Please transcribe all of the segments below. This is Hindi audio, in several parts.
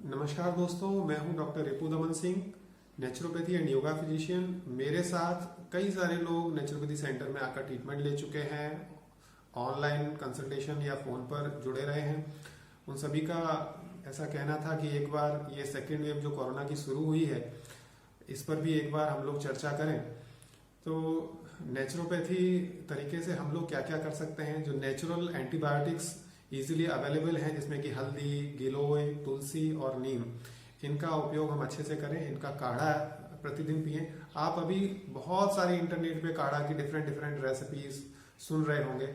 नमस्कार दोस्तों, मैं हूं doctor Ripu Daman Singh, naturopathy and yoga physician. मेरे साथ कई सारे लोग नेचुरोपैथी सेंटर में आकर ट्रीटमेंट ले चुके हैं, ऑनलाइन कंसल्टेशन या फ़ोन पर जुड़े रहे हैं। उन सभी का ऐसा कहना था कि एक बार ये सेकेंड वेव जो कोरोना की शुरू हुई है, इस पर भी एक बार हम लोग चर्चा करें। तो नेचुरोपैथी तरीके से हम लोग क्या क्या कर सकते हैं। जो नेचुरल एंटीबायोटिक्स इजीली अवेलेबल हैं, जिसमें कि हल्दी, गिलोय, तुलसी और नीम, इनका उपयोग हम अच्छे से करें। इनका काढ़ा प्रतिदिन पिएं। आप अभी बहुत सारी इंटरनेट पे काढ़ा की डिफरेंट डिफरेंट रेसिपीज सुन रहे होंगे,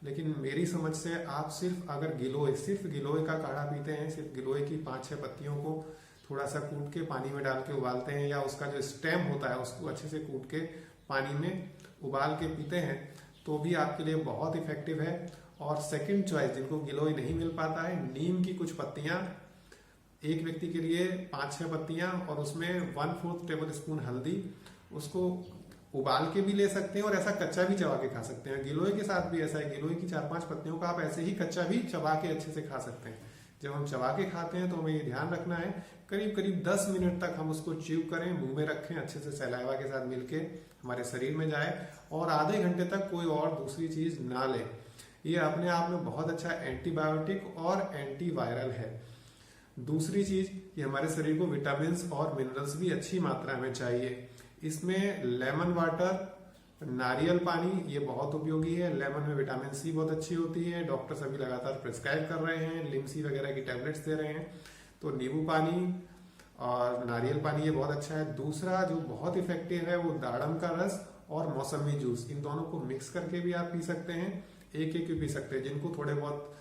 लेकिन मेरी समझ से आप सिर्फ अगर सिर्फ गिलोय का काढ़ा पीते हैं, सिर्फ गिलोय की 5-6 पत्तियों को थोड़ा सा कूट के पानी में डाल के उबालते हैं, या उसका जो स्टेम होता है उसको अच्छे से कूट के पानी में उबाल के पीते हैं, तो भी आपके लिए बहुत इफेक्टिव है। और सेकंड चॉइस, जिनको गिलोय नहीं मिल पाता है, नीम की कुछ पत्तियां, एक व्यक्ति के लिए 5-6 पत्तियां और उसमें 1/4 टेबल स्पून हल्दी, उसको उबाल के भी ले सकते हैं और ऐसा कच्चा भी चबा के खा सकते हैं। गिलोय के साथ भी ऐसा है, गिलोय की 4-5 पत्तियों का आप ऐसे ही कच्चा भी चबा के अच्छे से खा सकते हैं। जब हम चबा के खाते हैं तो हमें ये ध्यान रखना है, करीब करीब 10 मिनट तक हम उसको च्यू करें, मुंह में रखें, अच्छे से सलाइवा के साथ मिलके हमारे शरीर में जाए, और आधे घंटे तक कोई और दूसरी चीज ना लें। ये अपने आप में बहुत अच्छा एंटीबायोटिक और एंटीवायरल है। दूसरी चीज, ये हमारे शरीर को विटामिन और मिनरल्स भी अच्छी मात्रा में चाहिए। इसमें लेमन वाटर, नारियल पानी, ये बहुत उपयोगी है। लेमन में विटामिन सी बहुत अच्छी होती है, डॉक्टर्स अभी लगातार प्रिस्क्राइब कर रहे हैं, लिमसी वगैरह की टैबलेट्स दे रहे हैं। तो नींबू पानी और नारियल पानी ये बहुत अच्छा है। दूसरा जो बहुत इफेक्टिव है वो दाड़म का रस और मौसमी जूस, इन दोनों को मिक्स करके भी आप पी सकते हैं। एक एक भी पी सकते हैं। जिनको थोड़े बहुत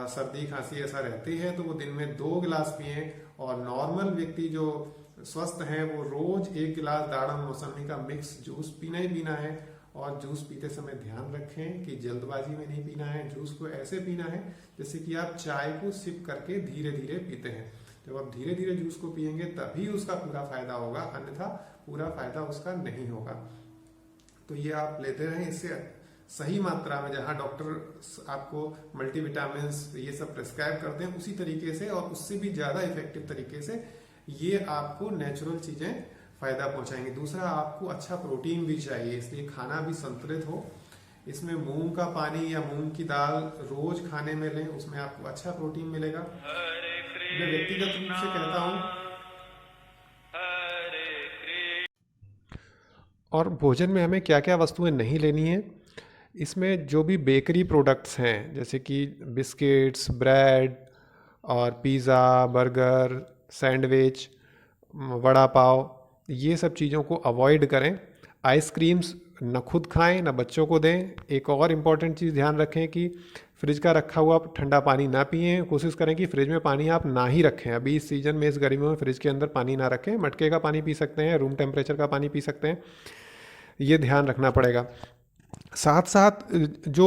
सर्दी खांसी ऐसा रहती है तो वो दिन में 2 गिलास पिए, और नॉर्मल व्यक्ति जो स्वस्थ हैं वो रोज 1 गिलास दाड़म मौसमी का मिक्स जूस पीना ही पीना है। और जूस पीते समय ध्यान रखें कि जल्दबाजी में नहीं पीना है। जूस को ऐसे पीना है जैसे कि आप चाय को सिप करके धीरे धीरे पीते हैं। जब आप धीरे धीरे जूस को पियेंगे तभी उसका पूरा फायदा होगा, अन्यथा पूरा फायदा उसका नहीं होगा। तो ये आप लेते रहें, इससे सही मात्रा में, जहां डॉक्टर आपको मल्टीविटामिन ये सब प्रिस्क्राइब करते हैं उसी तरीके से और उससे भी ज्यादा इफेक्टिव तरीके से ये आपको नेचुरल चीजें फायदा पहुंचाएंगे। दूसरा, आपको अच्छा प्रोटीन भी चाहिए, इसलिए खाना भी संतुलित हो। इसमें मूंग का पानी या मूंग की दाल रोज खाने में लें, उसमें आपको अच्छा प्रोटीन मिलेगा। मैं व्यक्तिगत रूप से कहता हूँ। और भोजन में हमें क्या क्या वस्तुएं नहीं लेनी है, इसमें जो भी बेकरी प्रोडक्ट्स हैं, जैसे कि बिस्किट्स, ब्रेड और pizza, burger, sandwich, vada pav, ये सब चीज़ों को अवॉइड करें। आइसक्रीम्स न खुद खाएं न बच्चों को दें। एक और इम्पॉर्टेंट चीज़ ध्यान रखें कि फ्रिज का रखा हुआ ठंडा पानी ना पिएं। कोशिश करें कि फ्रिज में पानी आप ना ही रखें। अभी इस सीज़न में, इस गर्मियों में फ्रिज के अंदर पानी ना रखें। मटके का पानी पी सकते हैं, रूम टेम्परेचर का पानी पी सकते हैं, ये ध्यान रखना पड़ेगा। साथ साथ जो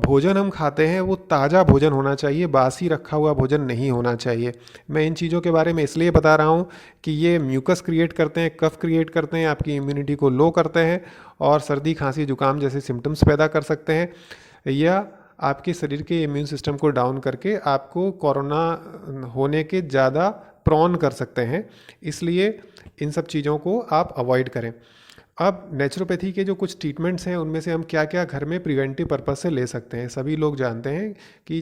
भोजन हम खाते हैं वो ताज़ा भोजन होना चाहिए, बासी रखा हुआ भोजन नहीं होना चाहिए। मैं इन चीज़ों के बारे में इसलिए बता रहा हूँ कि ये म्यूकस क्रिएट करते हैं, कफ क्रिएट करते हैं, आपकी इम्यूनिटी को लो करते हैं और सर्दी, खांसी, जुकाम जैसे सिम्टम्स पैदा कर सकते हैं, या आपके शरीर के इम्यून सिस्टम को डाउन करके आपको कोरोना होने के ज़्यादा प्रॉन कर सकते हैं। इसलिए इन सब चीज़ों को आप अवॉइड करें। अब नेचुरोपैथी के जो कुछ ट्रीटमेंट्स हैं उनमें से हम क्या क्या घर में प्रिवेंटिव पर्पस से ले सकते हैं। सभी लोग जानते हैं कि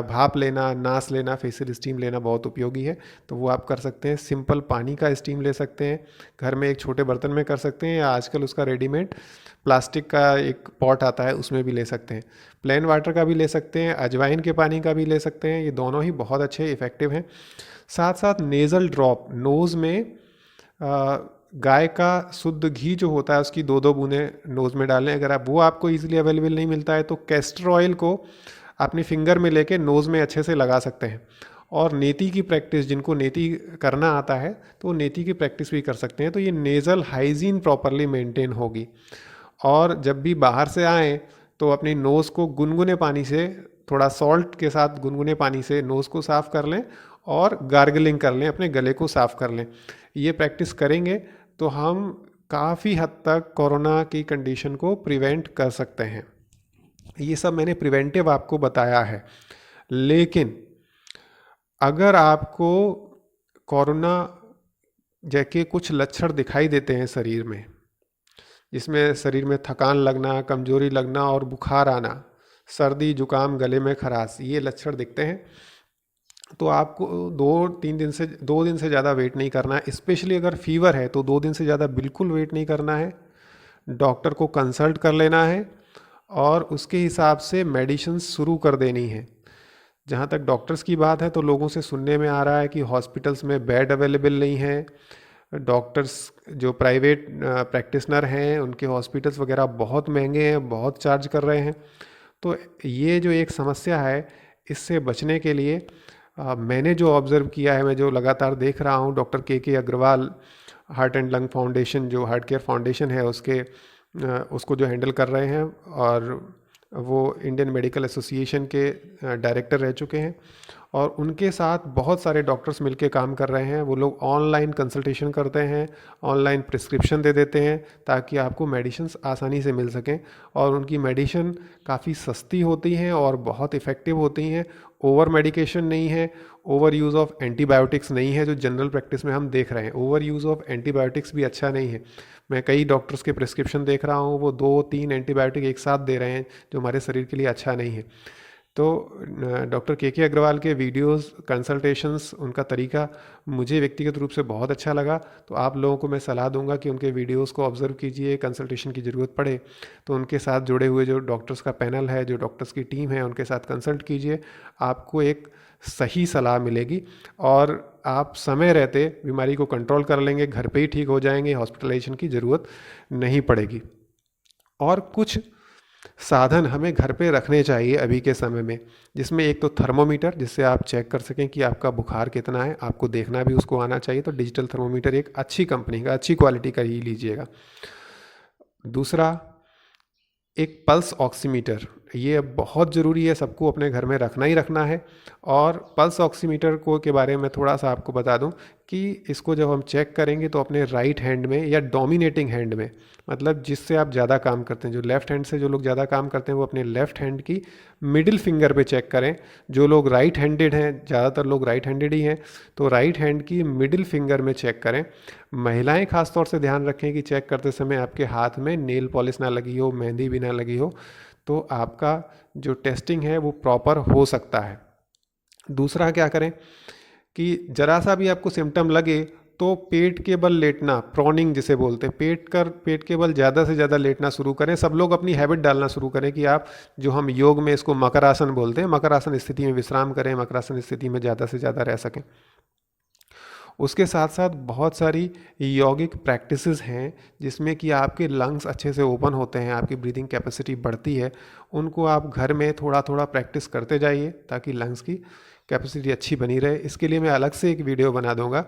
भाप लेना, नास लेना, फेशियल स्टीम लेना बहुत उपयोगी है, तो वो आप कर सकते हैं। सिंपल पानी का स्टीम ले सकते हैं, घर में एक छोटे बर्तन में कर सकते हैं, या आजकल उसका रेडीमेड प्लास्टिक का एक पॉट आता है उसमें भी ले सकते हैं। प्लेन वाटर का भी ले सकते हैं, अजवाइन के पानी का भी ले सकते हैं। ये दोनों ही बहुत अच्छे इफ़ेक्टिव हैं। साथ साथ नेज़ल ड्रॉप, नोज़ में गाय का शुद्ध घी जो होता है उसकी 2-2 बूंदें नोज़ में डालें। अगर आप वो आपको इजीली अवेलेबल नहीं मिलता है तो कैस्टर ऑयल को अपनी फिंगर में लेके नोज़ में अच्छे से लगा सकते हैं। और नेती की प्रैक्टिस, जिनको नेती करना आता है तो नेती की प्रैक्टिस भी कर सकते हैं। तो ये नेज़ल हाइजीन प्रॉपरली मेंटेन होगी। और जब भी बाहर से आएँ तो अपनी नोज़ को गुनगुने पानी से, थोड़ा सॉल्ट के साथ गुनगुने पानी से नोज़ को साफ़ कर लें और गार्गलिंग कर लें, अपने गले को साफ़ कर लें। ये प्रैक्टिस करेंगे तो हम काफ़ी हद तक कोरोना की कंडीशन को प्रिवेंट कर सकते हैं। ये सब मैंने प्रिवेंटिव आपको बताया है, लेकिन अगर आपको कोरोना जैसे कुछ लक्षण दिखाई देते हैं शरीर में, जिसमें शरीर में थकान लगना, कमजोरी लगना और बुखार आना, सर्दी जुकाम, गले में खराश, ये लक्षण दिखते हैं, तो आपको 2 दिन से ज़्यादा वेट नहीं करना है। स्पेशली अगर फीवर है तो 2 दिन से ज़्यादा बिल्कुल वेट नहीं करना है, डॉक्टर को कंसल्ट कर लेना है और उसके हिसाब से मेडिसिन शुरू कर देनी है। जहाँ तक डॉक्टर्स की बात है तो लोगों से सुनने में आ रहा है कि हॉस्पिटल्स में बेड अवेलेबल नहीं है, डॉक्टर्स जो प्राइवेट प्रैक्टिशनर हैं उनके हॉस्पिटल्स वगैरह बहुत महंगे हैं, बहुत चार्ज कर रहे हैं। तो ये जो एक समस्या है, इससे बचने के लिए मैंने जो ऑब्ज़र्व किया है, मैं जो लगातार देख रहा हूँ, doctor K Aggarwal heart and lung foundation, जो हार्ट केयर फाउंडेशन है, उसको जो हैंडल कर रहे हैं, और वो इंडियन मेडिकल एसोसिएशन के डायरेक्टर रह चुके हैं, और उनके साथ बहुत सारे डॉक्टर्स मिलके काम कर रहे हैं। वो लोग ऑनलाइन कंसल्टेशन करते हैं, ऑनलाइन प्रिस्क्रिप्शन दे देते हैं ताकि आपको मेडिसिन्स आसानी से मिल सकें, और उनकी मेडिसिन काफ़ी सस्ती होती हैं और बहुत इफ़ेक्टिव होती हैं। ओवर मेडिकेशन नहीं है, ओवर यूज़ ऑफ एंटीबायोटिक्स नहीं है जो जनरल प्रैक्टिस में हम देख रहे हैं। ओवर यूज़ ऑफ एंटीबायोटिक्स भी अच्छा नहीं है। मैं कई डॉक्टर्स के प्रिस्क्रिप्शन देख रहा हूँ, वो 2-3 एंटीबायोटिक एक साथ दे रहे हैं जो हमारे शरीर के लिए अच्छा नहीं है। तो डॉक्टर के अग्रवाल के वीडियोस, कंसल्टेशंस, उनका तरीका मुझे व्यक्तिगत रूप से बहुत अच्छा लगा। तो आप लोगों को मैं सलाह दूंगा कि उनके वीडियोस को ऑब्जर्व कीजिए, कंसल्टेशन की ज़रूरत पड़े तो उनके साथ जुड़े हुए जो डॉक्टर्स का पैनल है, जो डॉक्टर्स की टीम है, उनके साथ कंसल्ट कीजिए। आपको एक सही सलाह मिलेगी और आप समय रहते बीमारी को कंट्रोल कर लेंगे, घर पे ही ठीक हो जाएंगे, हॉस्पिटलाइजेशन की ज़रूरत नहीं पड़ेगी। और कुछ साधन हमें घर पे रखने चाहिए अभी के समय में, जिसमें एक तो थर्मोमीटर, जिससे आप चेक कर सकें कि आपका बुखार कितना है, आपको देखना भी उसको आना चाहिए। तो डिजिटल थर्मोमीटर एक अच्छी कंपनी का, अच्छी क्वालिटी का ही लीजिएगा। दूसरा, एक पल्स ऑक्सीमीटर, ये बहुत ज़रूरी है, सबको अपने घर में रखना ही रखना है। और पल्स ऑक्सीमीटर को के बारे में थोड़ा सा आपको बता दूं कि इसको जब हम चेक करेंगे तो अपने राइट हैंड में या डोमिनेटिंग हैंड में, मतलब जिससे आप ज़्यादा काम करते हैं, जो लेफ़्ट हैंड से जो लोग ज़्यादा काम करते हैं वो अपने लेफ़्ट हैंड की मिडिल फिंगर पे चेक करें। जो लोग राइट हैंडेड हैं, ज़्यादातर लोग राइट हैंडेड ही हैं, तो राइट हैंड की मिडिल फिंगर में चेक करें। महिलाएं खास तौर से ध्यान रखें कि चेक करते समय आपके हाथ में नेल पॉलिश ना लगी हो, मेहंदी भी ना लगी हो, तो आपका जो टेस्टिंग है वो प्रॉपर हो सकता है। दूसरा क्या करें कि जरा सा भी आपको सिम्टम लगे तो पेट के बल लेटना, प्रॉनिंग जिसे बोलते हैं, पेट के बल ज़्यादा से ज़्यादा लेटना शुरू करें। सब लोग अपनी हैबिट डालना शुरू करें कि आप, जो हम योग में इसको मकरासन बोलते हैं, मकरासन स्थिति में विश्राम करें, मकरासन स्थिति में ज़्यादा से ज़्यादा रह सकें। उसके साथ साथ बहुत सारी यौगिक प्रैक्टिसेस हैं जिसमें कि आपके लंग्स अच्छे से ओपन होते हैं, आपकी ब्रीदिंग कैपेसिटी बढ़ती है। उनको आप घर में थोड़ा थोड़ा प्रैक्टिस करते जाइए ताकि लंग्स की कैपेसिटी अच्छी बनी रहे। इसके लिए मैं अलग से एक वीडियो बना दूंगा,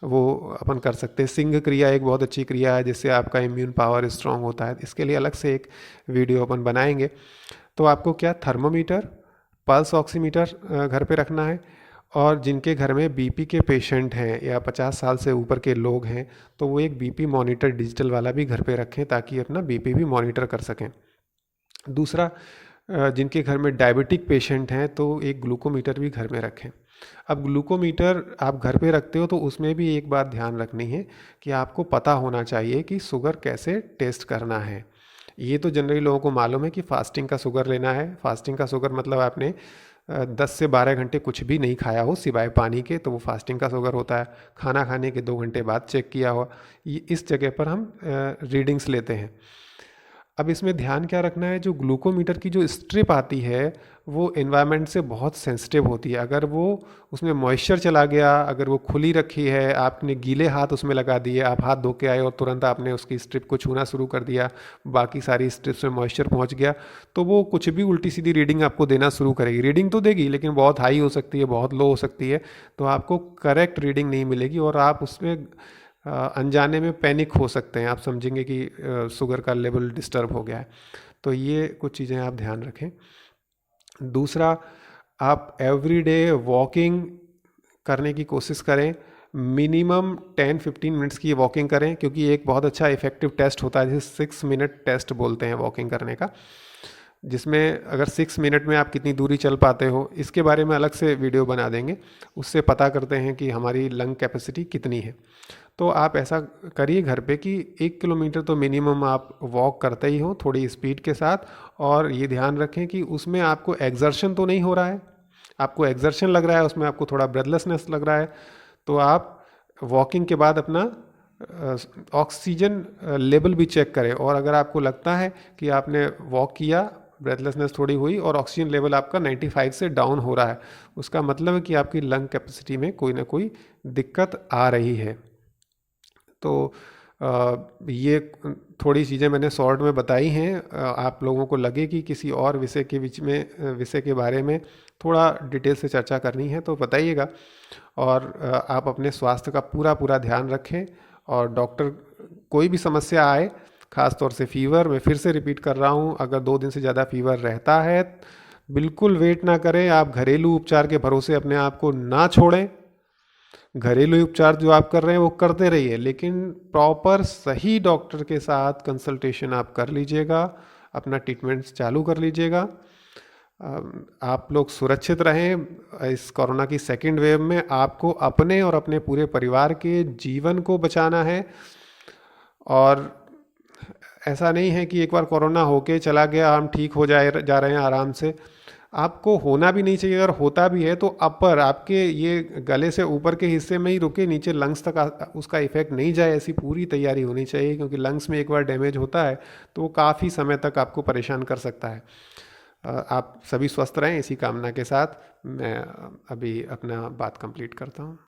वो अपन कर सकते हैं। सिंह क्रिया एक बहुत अच्छी क्रिया है जिससे आपका इम्यून पावर स्ट्रांग होता है, इसके लिए अलग से एक वीडियो अपन बनाएंगे। तो आपको क्या, थर्मोमीटर, पल्स ऑक्सीमीटर घर पे रखना है। और जिनके घर में बीपी के पेशेंट हैं या 50 साल से ऊपर के लोग हैं तो वो एक बीपी मॉनिटर डिजिटल वाला भी घर पे रखें ताकि अपना बीपी भी मॉनिटर कर सकें। दूसरा, जिनके घर में डायबिटिक पेशेंट हैं तो एक ग्लूकोमीटर भी घर में रखें। अब ग्लूकोमीटर आप घर पे रखते हो तो उसमें भी एक बात ध्यान रखनी है कि आपको पता होना चाहिए कि शुगर कैसे टेस्ट करना है। ये तो जनरली लोगों को मालूम है कि फास्टिंग का शुगर लेना है। फास्टिंग का शुगर मतलब आपने 10 से 12 घंटे कुछ भी नहीं खाया हो सिवाय पानी के, तो वो फास्टिंग का शुगर होता है। खाना खाने के 2 घंटे बाद चेक किया हो, ये इस जगह पर हम रीडिंग्स लेते हैं। अब इसमें ध्यान क्या रखना है, जो ग्लूकोमीटर की जो स्ट्रिप आती है वो एनवायरनमेंट से बहुत सेंसिटिव होती है। अगर वो उसमें मॉइस्चर चला गया, अगर वो खुली रखी है, आपने गीले हाथ उसमें लगा दिए, आप हाथ धो के आए और तुरंत आपने उसकी स्ट्रिप को छूना शुरू कर दिया, बाकी सारी स्ट्रिप्स में मॉइस्चर पहुंच गया, तो वो कुछ भी उल्टी सीधी रीडिंग आपको देना शुरू करेगी। रीडिंग तो देगी लेकिन बहुत हाई हो सकती है, बहुत लो हो सकती है, तो आपको करेक्ट रीडिंग नहीं मिलेगी और आप उसमें अनजाने में पैनिक हो सकते हैं। आप समझेंगे कि शुगर का लेवल डिस्टर्ब हो गया है। तो ये कुछ चीज़ें आप ध्यान रखें। दूसरा, आप एवरीडे वॉकिंग करने की कोशिश करें। मिनिमम 10-15 मिनट्स की वॉकिंग करें, क्योंकि एक बहुत अच्छा इफेक्टिव टेस्ट होता है जिसे 6 मिनट टेस्ट बोलते हैं वॉकिंग करने का। जिसमें अगर 6 मिनट में आप कितनी दूरी चल पाते हो, इसके बारे में अलग से वीडियो बना देंगे। उससे पता करते हैं कि हमारी लंग कैपेसिटी कितनी है। तो आप ऐसा करिए घर पे कि 1 किलोमीटर तो मिनिमम आप वॉक करते ही हो थोड़ी स्पीड के साथ, और ये ध्यान रखें कि उसमें आपको एक्सर्शन तो नहीं हो रहा है। आपको एक्सर्शन लग रहा है, उसमें आपको थोड़ा ब्रेथलेसनेस लग रहा है, तो आप वॉकिंग के बाद अपना ऑक्सीजन लेवल भी चेक करें। और अगर आपको लगता है कि आपने वॉक किया, ब्रेथलेसनेस थोड़ी हुई और ऑक्सीजन लेवल आपका 95 से डाउन हो रहा है, उसका मतलब है कि आपकी लंग कैपेसिटी में कोई ना कोई दिक्कत आ रही है। तो ये थोड़ी चीज़ें मैंने शॉर्ट में बताई हैं। आप लोगों को लगे कि किसी और विषय के बारे में थोड़ा डिटेल से चर्चा करनी है तो बताइएगा। और आप अपने स्वास्थ्य का पूरा पूरा ध्यान रखें। और डॉक्टर, कोई भी समस्या आए, ख़ास तौर से फीवर, मैं फिर से रिपीट कर रहा हूँ, अगर 2 दिन से ज़्यादा फीवर रहता है, बिल्कुल वेट ना करें। आप घरेलू उपचार के भरोसे अपने आप को ना छोड़ें। घरेलू उपचार जो आप कर रहे हैं वो करते रहिए, लेकिन प्रॉपर सही डॉक्टर के साथ कंसल्टेशन आप कर लीजिएगा, अपना ट्रीटमेंट चालू कर लीजिएगा। आप लोग सुरक्षित रहें। इस कोरोना की सेकेंड वेव में आपको अपने और अपने पूरे परिवार के जीवन को बचाना है। और ऐसा नहीं है कि एक बार कोरोना होके चला गया, हम ठीक हो जा रहे हैं आराम से। आपको होना भी नहीं चाहिए। अगर होता भी है तो अपर, आपके ये गले से ऊपर के हिस्से में ही रुके, नीचे लंग्स तक उसका इफेक्ट नहीं जाए, ऐसी पूरी तैयारी होनी चाहिए। क्योंकि लंग्स में एक बार डैमेज होता है तो वो काफ़ी समय तक आपको परेशान कर सकता है। आप सभी स्वस्थ रहें, इसी कामना के साथ मैं अभी अपना बात कंप्लीट करता हूँ।